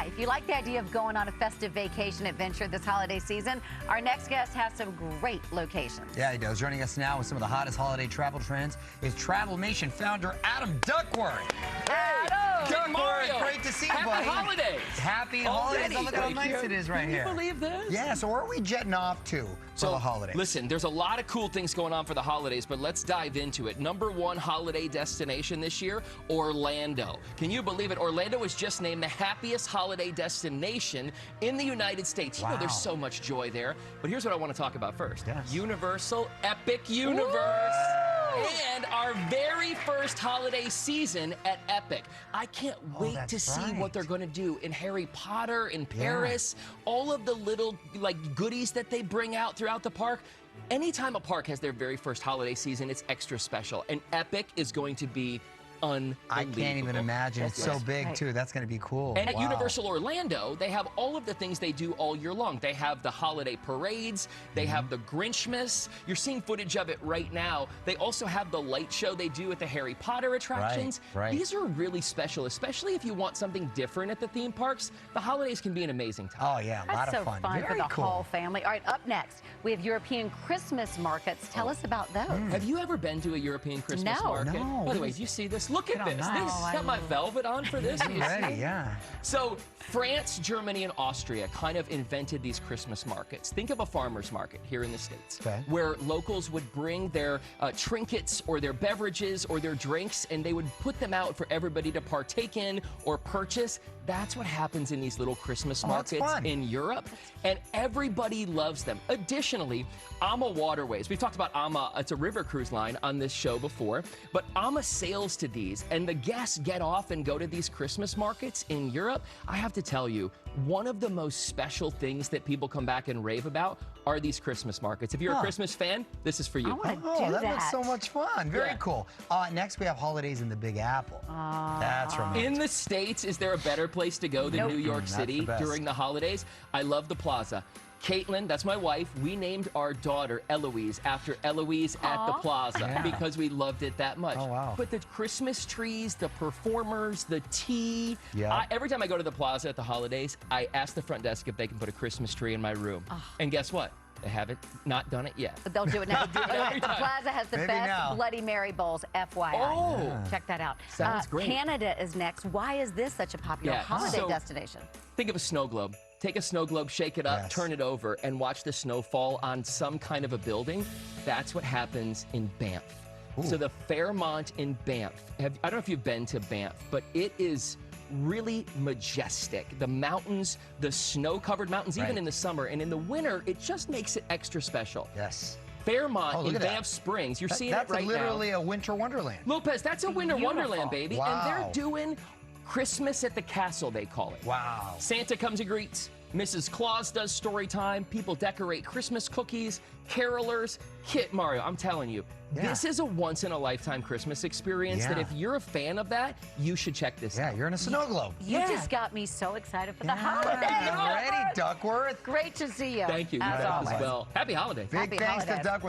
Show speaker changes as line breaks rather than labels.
If you like the idea of going on a festive vacation adventure this holiday season, our next guest has some great locations.
Yeah, he does. Joining us now with some of the hottest holiday travel trends is Travelmation founder Adam Duckworth.
Adam!
Duckworth,
Mario.
great to see you,
Happy
buddy.
holidays.
Happy
Already.
holidays. Oh, look at how nice it is right here.
Can you believe this?
Yeah, so where are we jetting off to for the holidays?
Listen, there's a lot of cool things going on for the holidays, but let's dive into it. #1 holiday destination this year, Orlando. Can you believe it? Orlando was just named the happiest holiday destination in the United States. You know, there's so much joy there. But here's what I want to talk about first.
Yes.
Universal Epic Universe. And our very first holiday season at Epic. I can't wait to see what they're going to do in Harry Potter, in Paris, all of the little goodies that they bring out throughout the park. Anytime a park has their very first holiday season, it's extra special. And Epic is going to be unbelievable.
I can't even imagine. It's so big, too. That's going to be cool.
And at Universal Orlando, they have all of the things they do all year long. They have the holiday parades. They have the Grinchmas. You're seeing footage of it right now. They also have the light show they do at the Harry Potter attractions. These are really special, especially if you want something different at the theme parks. The holidays can be an amazing time.
Oh, yeah, a lot of fun.
That's so fun for the
cool.
whole family. All right, up next, we have European Christmas markets. Tell us about those.
Have you ever been to a European Christmas market?
No.
By the way, do you see this? Look at this. Got my velvet on for this.
Ready, yeah.
So France, Germany, and Austria kind of invented these Christmas markets. Think of a farmer's market here in the States, where locals would bring their trinkets or their beverages or their drinks, and they would put them out for everybody to partake in or purchase. That's what happens in these little Christmas markets in Europe, and everybody loves them. Additionally, AMA Waterways. We've talked about AMA. It's a river cruise line on this show before, but AMA sails to these, and the guests get off and go to these Christmas markets in Europe. I have to tell you, one of the most special things that people come back and rave about are these Christmas markets. If you're a Christmas fan, this is for you.
That looks so much fun. Very cool. Next, we have holidays in the Big Apple. That's romantic.
In the States, is there a better place to go than New York City during the holidays? I love the Plaza. Caitlin, that's my wife, we named our daughter Eloise after Eloise at the Plaza because we loved it that much. But the Christmas trees, the performers, the tea. Every time I go to the Plaza at the holidays, I ask the front desk if they can put a Christmas tree in my room. And guess what? They haven't not done it yet.
But they'll do it now. The Plaza has the best Bloody Mary bowls, FYI. Check that out.
Sounds great.
Canada is next. Why is this such a popular holiday destination?
Think of a snow globe. Take a snow globe, shake it up, turn it over, and watch the snow fall on some kind of a building. That's what happens in Banff. So the Fairmont in Banff. I don't know if you've been to Banff, but it is really majestic. The mountains, the snow-covered mountains, even in the summer. And in the winter, it just makes it extra special. Fairmont in Banff Springs. You're seeing it right now.
That's literally a winter wonderland.
Lopez, that's a winter wonderland, baby. And they're doing Christmas at the castle, they call it. Santa comes and greets. Mrs. Claus does story time. People decorate Christmas cookies. Carolers. Mario, I'm telling you, this is a once-in-a-lifetime Christmas experience that if you're a fan of that, you should check this out.
You're in a snow globe.
You just got me so excited for the holidays.
Ready, Duckworth?
Great to see you.
Thank you.
As always.
Well, happy holidays.
Big thanks to Duckworth.